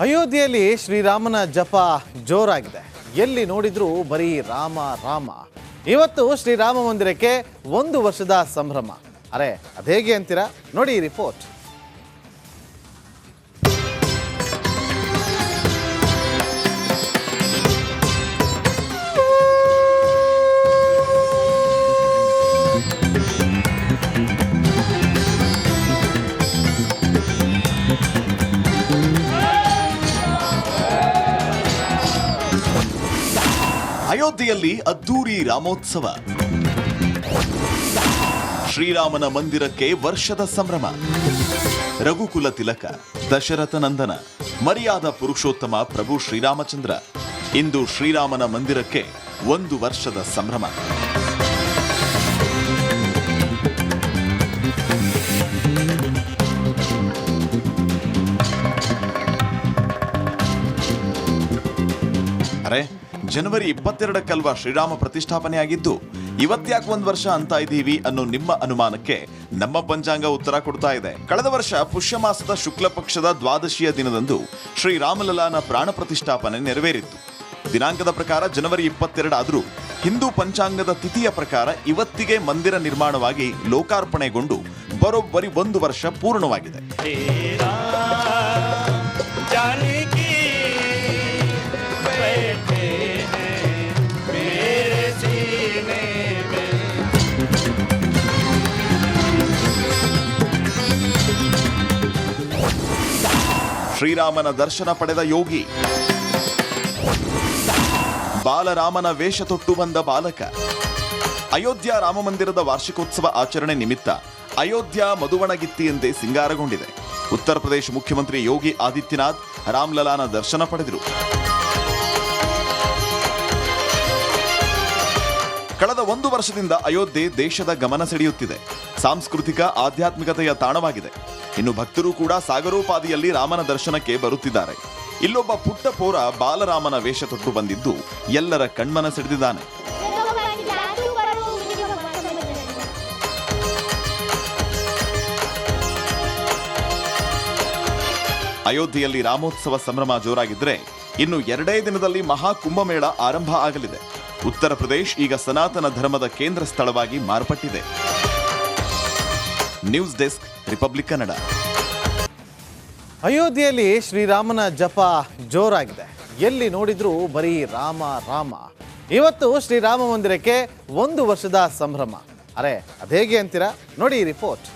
ಅಯೋಧ್ಯೆಯಲ್ಲಿ ಶ್ರೀರಾಮನ ಜಪ ಜೋರಾಗಿದೆ. ಎಲ್ಲಿ ನೋಡಿದ್ರೂ ಬರೀ ರಾಮ ರಾಮ. ಇವತ್ತು ಶ್ರೀರಾಮ ಮಂದಿರಕ್ಕೆ 1 ವರ್ಷದ ಸಂಭ್ರಮ. ಅರೆ ಅದೇಗೆ ಅಂತೀರಾ? ನೋಡಿ ಈ ರಿಪೋರ್ಟ್. ಅಯೋಧ್ಯೆಯಲ್ಲಿ ಅದ್ದೂರಿ ರಾಮೋತ್ಸವ. ಶ್ರೀರಾಮನ ಮಂದಿರಕ್ಕೆ ವರ್ಷದ ಸಂಭ್ರಮ. ರಘುಕುಲ ತಿಲಕ, ದಶರಥ ನಂದನ, ಮರ್ಯಾದ ಪುರುಷೋತ್ತಮ ಪ್ರಭು ಶ್ರೀರಾಮಚಂದ್ರ. ಇಂದು ಶ್ರೀರಾಮನ ಮಂದಿರಕ್ಕೆ 1 ವರ್ಷದ ಸಂಭ್ರಮ. ಅರೆ ಜನವರಿ 22ಕ್ಕಲ್ವಾ ಶ್ರೀರಾಮ ಪ್ರತಿಷ್ಠಾಪನೆ ಆಗಿದ್ದು, ಇವತ್ತ್ಯಾಕೆ 1 ವರ್ಷ ಅಂತ ಇದ್ದೀವಿ ಅನ್ನೋ ನಿಮ್ಮ ಅನುಮಾನಕ್ಕೆ ನಮ್ಮ ಪಂಚಾಂಗ ಉತ್ತರ ಕೊಡ್ತಾ ಇದೆ. ಕಳೆದ ವರ್ಷ ಪುಷ್ಯ ಮಾಸದ ಶುಕ್ಲ ಪಕ್ಷದ ದ್ವಾದಶಿಯ ದಿನದಂದು ಶ್ರೀರಾಮಲಲ್ಲಾನ ಪ್ರಾಣ ಪ್ರತಿಷ್ಠಾಪನೆ ನೆರವೇರಿತ್ತು. ದಿನಾಂಕದ ಪ್ರಕಾರ ಜನವರಿ 22 ಆದರೂ ಹಿಂದೂ ಪಂಚಾಂಗದ ತಿಥಿಯ ಪ್ರಕಾರ ಇವತ್ತಿಗೆ ಮಂದಿರ ನಿರ್ಮಾಣವಾಗಿ ಲೋಕಾರ್ಪಣೆಗೊಂಡು ಬರೋಬ್ಬರಿ 1 ವರ್ಷ ಪೂರ್ಣವಾಗಿದೆ. ಶ್ರೀರಾಮನ ದರ್ಶನ ಪಡೆದ ಯೋಗಿ, ಬಾಲರಾಮನ ವೇಷ ತೊಟ್ಟು ಬಂದ ಬಾಲಕ. ಅಯೋಧ್ಯ ರಾಮ ಮಂದಿರದ ವಾರ್ಷಿಕೋತ್ಸವ ಆಚರಣೆ ನಿಮಿತ್ತ ಅಯೋಧ್ಯ ಮಧುವಣಗಿತ್ತಿಯಂತೆ ಸಿಂಗಾರಗೊಂಡಿದೆ. ಉತ್ತರ ಪ್ರದೇಶ ಮುಖ್ಯಮಂತ್ರಿ ಯೋಗಿ ಆದಿತ್ಯನಾಥ್ ರಾಮ್ಲಲಾನ ದರ್ಶನ ಪಡೆದರು. ಕಳೆದ 1 ವರ್ಷದಿಂದ ಅಯೋಧ್ಯೆ ದೇಶದ ಗಮನ ಸೆಳೆಯುತ್ತಿದೆ. ಸಾಂಸ್ಕೃತಿಕ ಆಧ್ಯಾತ್ಮಿಕತೆಯ ತಾಣವಾಗಿದೆ. ಇನ್ನು ಭಕ್ತರು ಕೂಡ ಸಾಗರೋಪಾದಿಯಲ್ಲಿ ರಾಮನ ದರ್ಶನಕ್ಕೆ ಬರುತ್ತಿದ್ದಾರೆ. ಇಲ್ಲೊಬ್ಬ ಪುಟ್ಟ ಪೋರ ಬಾಲರಾಮನ ವೇಷ ತೊಟ್ಟು ಬಂದಿದ್ದು ಎಲ್ಲರ ಕಣ್ಮನ ಸೆಳೆದಿದ್ದಾನೆ. ಅಯೋಧ್ಯೆಯಲ್ಲಿ ರಾಮೋತ್ಸವ ಸಂಭ್ರಮ ಜೋರಾಗಿದ್ರೆ, ಇನ್ನು 2 ದಿನದಲ್ಲಿ ಮಹಾ ಕುಂಭಮೇಳ ಆರಂಭ ಆಗಲಿದೆ. ಉತ್ತರ ಪ್ರದೇಶ ಈಗ ಸನಾತನ ಧರ್ಮದ ಕೇಂದ್ರ ಸ್ಥಳವಾಗಿ ಮಾರ್ಪಟ್ಟಿದೆ. News desk, republic Kannada. ಅಯೋಧ್ಯೆಯಲ್ಲಿ ಶ್ರೀರಾಮನ ಜಪ ಜೋರಾಗಿದೆ. ಎಲ್ಲಿ ನೋಡಿದ್ರೂ ಬರೀ ರಾಮ ರಾಮ. ಇವತ್ತು ಶ್ರೀರಾಮ ಮಂದಿರಕ್ಕೆ 1 ವರ್ಷದ ಸಂಭ್ರಮ. ಅರೆ ಅದೇಗೆ ಅಂತೀರಾ? ನೋಡಿ ಈ ರಿಪೋರ್ಟ್.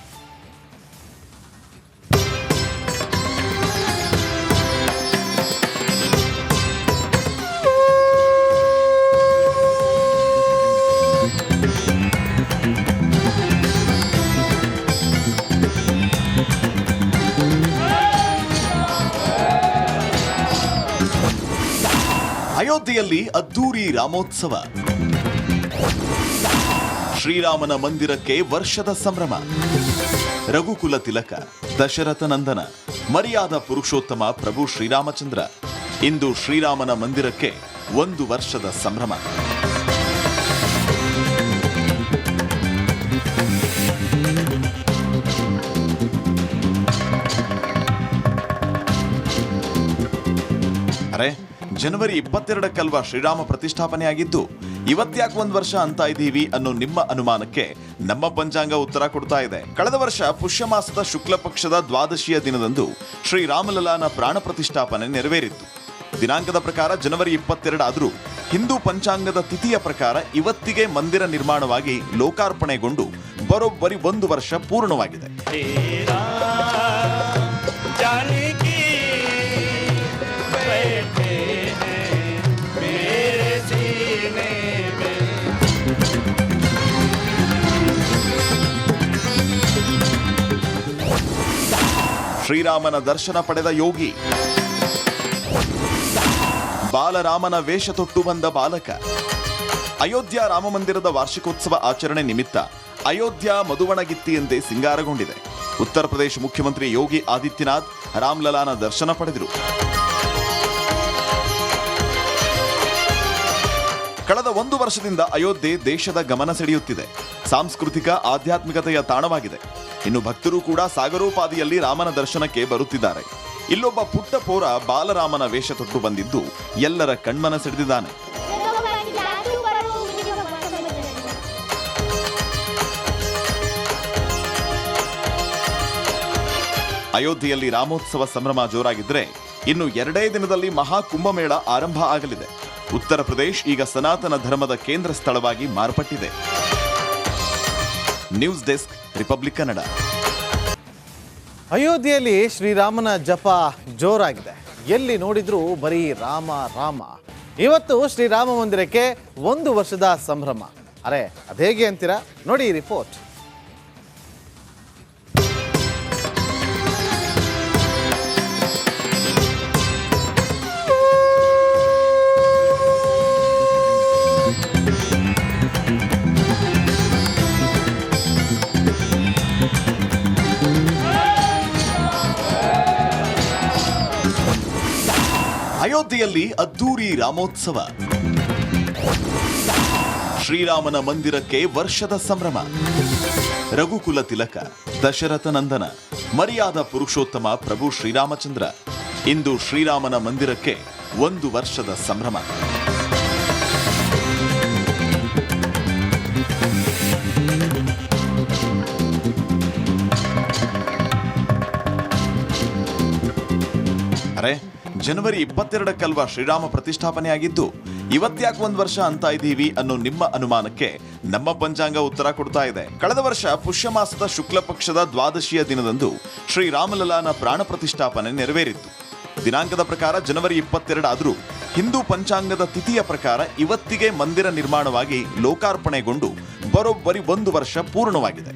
ಅಯೋಧ್ಯೆಯಲ್ಲಿ ಅದ್ದೂರಿ ರಾಮೋತ್ಸವ. ಶ್ರೀರಾಮನ ಮಂದಿರಕ್ಕೆ ವರ್ಷದ ಸಂಭ್ರಮ. ರಘುಕುಲ ತಿಲಕ, ದಶರಥ ನಂದನ, ಮರ್ಯಾದ ಪುರುಷೋತ್ತಮ ಪ್ರಭು ಶ್ರೀರಾಮಚಂದ್ರ. ಇಂದು ಶ್ರೀರಾಮನ ಮಂದಿರಕ್ಕೆ 1 ವರ್ಷದ ಸಂಭ್ರಮ. ಅರೆ ಜನವರಿ 22ಕ್ಕಲ್ವಾ ಶ್ರೀರಾಮ ಪ್ರತಿಷ್ಠಾಪನೆ ಆಗಿದ್ದು, ಇವತ್ತ್ಯಾಕೆ 1 ವರ್ಷ ಅಂತ ಇದ್ದೀವಿ ಅನ್ನೋ ನಿಮ್ಮ ಅನುಮಾನಕ್ಕೆ ನಮ್ಮ ಪಂಚಾಂಗ ಉತ್ತರ ಕೊಡ್ತಾ ಇದೆ. ಕಳೆದ ವರ್ಷ ಪುಷ್ಯ ಮಾಸದ ಶುಕ್ಲ ಪಕ್ಷದ ದ್ವಾದಶಿಯ ದಿನದಂದು ಶ್ರೀರಾಮಲಲ್ಲಾನ ಪ್ರಾಣ ಪ್ರತಿಷ್ಠಾಪನೆ ನೆರವೇರಿತ್ತು. ದಿನಾಂಕದ ಪ್ರಕಾರ ಜನವರಿ 22 ಆದರೂ ಹಿಂದೂ ಪಂಚಾಂಗದ ತಿಥಿಯ ಪ್ರಕಾರ ಇವತ್ತಿಗೆ ಮಂದಿರ ನಿರ್ಮಾಣವಾಗಿ ಲೋಕಾರ್ಪಣೆಗೊಂಡು ಬರೋಬ್ಬರಿ 1 ವರ್ಷ ಪೂರ್ಣವಾಗಿದೆ. ಶ್ರೀರಾಮನ ದರ್ಶನ ಪಡೆದ ಯೋಗಿ, ಬಾಲರಾಮನ ವೇಷ ತೊಟ್ಟು ಬಂದ ಬಾಲಕ. ಅಯೋಧ್ಯ ರಾಮ ಮಂದಿರದ ವಾರ್ಷಿಕೋತ್ಸವ ಆಚರಣೆ ನಿಮಿತ್ತ ಅಯೋಧ್ಯ ಮಧುವಣಗಿತ್ತಿಯಂತೆ ಸಿಂಗಾರಗೊಂಡಿದೆ. ಉತ್ತರ ಪ್ರದೇಶ ಮುಖ್ಯಮಂತ್ರಿ ಯೋಗಿ ಆದಿತ್ಯನಾಥ್ ರಾಮ್ಲಲಾನ ದರ್ಶನ ಪಡೆದರು. ಕಳೆದ 1 ವರ್ಷದಿಂದ ಅಯೋಧ್ಯೆ ದೇಶದ ಗಮನ ಸೆಳೆಯುತ್ತಿದೆ. ಸಾಂಸ್ಕೃತಿಕ ಆಧ್ಯಾತ್ಮಿಕತೆಯ ತಾಣವಾಗಿದೆ. ಇನ್ನು ಭಕ್ತರು ಕೂಡ ಸಾಗರೋಪಾದಿಯಲ್ಲಿ ರಾಮನ ದರ್ಶನಕ್ಕೆ ಬರುತ್ತಿದ್ದಾರೆ. ಇಲ್ಲೊಬ್ಬ ಪುಟ್ಟ ಪೋರ ಬಾಲರಾಮನ ವೇಷ ತೊಟ್ಟು ಬಂದಿದ್ದು ಎಲ್ಲರ ಕಣ್ಮನ ಸೆಳೆದಿದ್ದಾನೆ. ಅಯೋಧ್ಯೆಯಲ್ಲಿ ರಾಮೋತ್ಸವ ಸಂಭ್ರಮ ಜೋರಾಗಿದ್ರೆ ಇನ್ನು 2 ದಿನದಲ್ಲಿ ಮಹಾ ಕುಂಭಮೇಳ ಆರಂಭ ಆಗಲಿದೆ. ಉತ್ತರ ಪ್ರದೇಶ್ ಈಗ ಸನಾತನ ಧರ್ಮದ ಕೇಂದ್ರ ಸ್ಥಳವಾಗಿ ಮಾರ್ಪಟ್ಟಿದೆ. News desk, republic Kannada. ಅಯೋಧ್ಯೆಯಲ್ಲಿ ಶ್ರೀರಾಮನ ಜಪ ಜೋರಾಗಿದೆ. ಎಲ್ಲಿ ನೋಡಿದ್ರೂ ಬರೀ ರಾಮ ರಾಮ. ಇವತ್ತು ಶ್ರೀರಾಮ ಮಂದಿರಕ್ಕೆ 1 ವರ್ಷದ ಸಂಭ್ರಮ. ಅರೆ ಅದೇಗೆ ಅಂತೀರಾ? ನೋಡಿ ಈ ರಿಪೋರ್ಟ್. ಅಯೋಧ್ಯೆಯಲ್ಲಿ ಅದ್ದೂರಿ ರಾಮೋತ್ಸವ. ಶ್ರೀರಾಮನ ಮಂದಿರಕ್ಕೆ ವರ್ಷದ ಸಂಭ್ರಮ. ರಘುಕುಲ ತಿಲಕ, ದಶರಥ ನಂದನ, ಮರ್ಯಾದ ಪುರುಷೋತ್ತಮ ಪ್ರಭು ಶ್ರೀರಾಮಚಂದ್ರ. ಇಂದು ಶ್ರೀರಾಮನ ಮಂದಿರಕ್ಕೆ 1 ವರ್ಷದ ಸಂಭ್ರಮ. ಅರೆ ಜನವರಿ 22 ಶ್ರೀರಾಮ ಪ್ರತಿಷ್ಠಾಪನೆ ಆಗಿದ್ದು, ಇವತ್ತ್ಯಾಕೆ 1 ವರ್ಷ ಅಂತ ಇದ್ದೀವಿ ಅನ್ನೋ ನಿಮ್ಮ ಅನುಮಾನಕ್ಕೆ ನಮ್ಮ ಪಂಚಾಂಗ ಉತ್ತರ ಕೊಡ್ತಾ ಇದೆ. ಕಳೆದ ವರ್ಷ ಪುಷ್ಯ ಮಾಸದ ಶುಕ್ಲ ಪಕ್ಷದ ದ್ವಾದಶಿಯ ದಿನದಂದು ಶ್ರೀರಾಮಲಲ್ಲಾನ ಪ್ರಾಣ ಪ್ರತಿಷ್ಠಾಪನೆ ನೆರವೇರಿತ್ತು. ದಿನಾಂಕದ ಪ್ರಕಾರ ಜನವರಿ 22 ಆದರೂ ಹಿಂದೂ ಪಂಚಾಂಗದ ತಿಥಿಯ ಪ್ರಕಾರ ಇವತ್ತಿಗೆ ಮಂದಿರ ನಿರ್ಮಾಣವಾಗಿ ಲೋಕಾರ್ಪಣೆಗೊಂಡು ಬರೋಬ್ಬರಿ 1 ವರ್ಷ ಪೂರ್ಣವಾಗಿದೆ.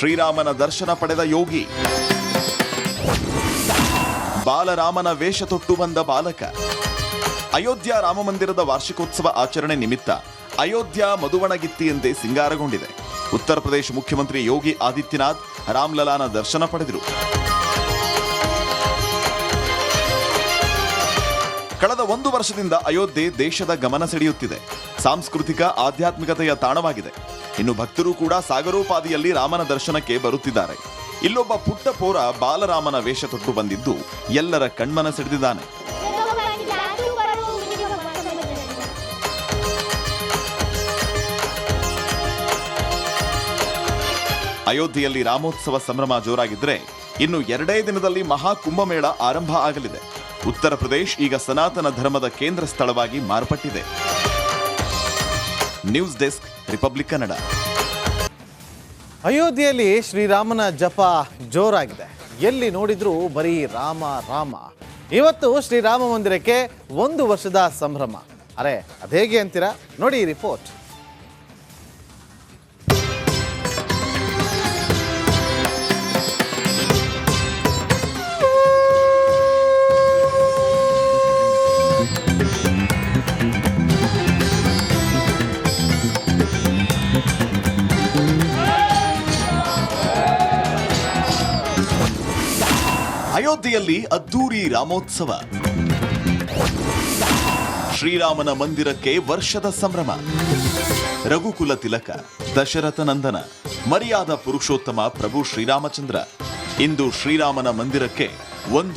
ಶ್ರೀರಾಮನ ದರ್ಶನ ಪಡೆದ ಯೋಗಿ, ಬಾಲರಾಮನ ವೇಷ ತೊಟ್ಟು ಬಂದ ಬಾಲಕ. ಅಯೋಧ್ಯ ರಾಮ ಮಂದಿರದ ವಾರ್ಷಿಕೋತ್ಸವ ಆಚರಣೆ ನಿಮಿತ್ತ ಅಯೋಧ್ಯ ಮಧುವಣಗಿತ್ತಿಯಂತೆ ಸಿಂಗಾರಗೊಂಡಿದೆ. ಉತ್ತರ ಪ್ರದೇಶ ಮುಖ್ಯಮಂತ್ರಿ ಯೋಗಿ ಆದಿತ್ಯನಾಥ್ ರಾಮ್ಲಲಾನ ದರ್ಶನ ಪಡೆದರು. ಕಳೆದ 1 ವರ್ಷದಿಂದ ಅಯೋಧ್ಯೆ ದೇಶದ ಗಮನ ಸೆಳೆಯುತ್ತಿದೆ. ಸಾಂಸ್ಕೃತಿಕ ಆಧ್ಯಾತ್ಮಿಕತೆಯ ತಾಣವಾಗಿದೆ. ಇನ್ನು ಭಕ್ತರು ಕೂಡ ಸಾಗರೋಪಾದಿಯಲ್ಲಿ ರಾಮನ ದರ್ಶನಕ್ಕೆ ಬರುತ್ತಿದ್ದಾರೆ. ಇಲ್ಲೊಬ್ಬ ಪುಟ್ಟ ಪೋರ ಬಾಲರಾಮನ ವೇಷ ತೊಟ್ಟು ಬಂದಿದ್ದು ಎಲ್ಲರ ಕಣ್ಮನ ಸೆಳೆದಿದ್ದಾನೆ. ಅಯೋಧ್ಯೆಯಲ್ಲಿ ರಾಮೋತ್ಸವ ಸಂಭ್ರಮ ಜೋರಾಗಿದ್ರೆ ಇನ್ನು 2 ದಿನದಲ್ಲಿ ಮಹಾ ಕುಂಭಮೇಳ ಆರಂಭ ಆಗಲಿದೆ. ಉತ್ತರ ಪ್ರದೇಶ್ ಈಗ ಸನಾತನ ಧರ್ಮದ ಕೇಂದ್ರ ಸ್ಥಳವಾಗಿ ಮಾರ್ಪಟ್ಟಿದೆ. News desk, republic Kannada. ಅಯೋಧ್ಯೆಯಲ್ಲಿ ಶ್ರೀರಾಮನ ಜಪ ಜೋರಾಗಿದೆ. ಎಲ್ಲಿ ನೋಡಿದ್ರೂ ಬರೀ ರಾಮ ರಾಮ. ಇವತ್ತು ಶ್ರೀರಾಮ ಮಂದಿರಕ್ಕೆ 1 ವರ್ಷದ ಸಂಭ್ರಮ. ಅರೆ ಅದೇಗೆ ಅಂತೀರಾ? ನೋಡಿ ಈ ರಿಪೋರ್ಟ್. ಅಯೋಧ್ಯೆಯಲ್ಲಿ ಅದ್ದೂರಿ ರಾಮೋತ್ಸವ. ಶ್ರೀರಾಮನ ಮಂದಿರಕ್ಕೆ ವರ್ಷದ ಸಂಭ್ರಮ. ರಘುಕುಲ ತಿಲಕ, ದಶರಥ ನಂದನ, ಮರ್ಯಾದ ಪುರುಷೋತ್ತಮ ಪ್ರಭು ಶ್ರೀರಾಮಚಂದ್ರ. ಇಂದು ಶ್ರೀರಾಮನ ಮಂದಿರಕ್ಕೆ 1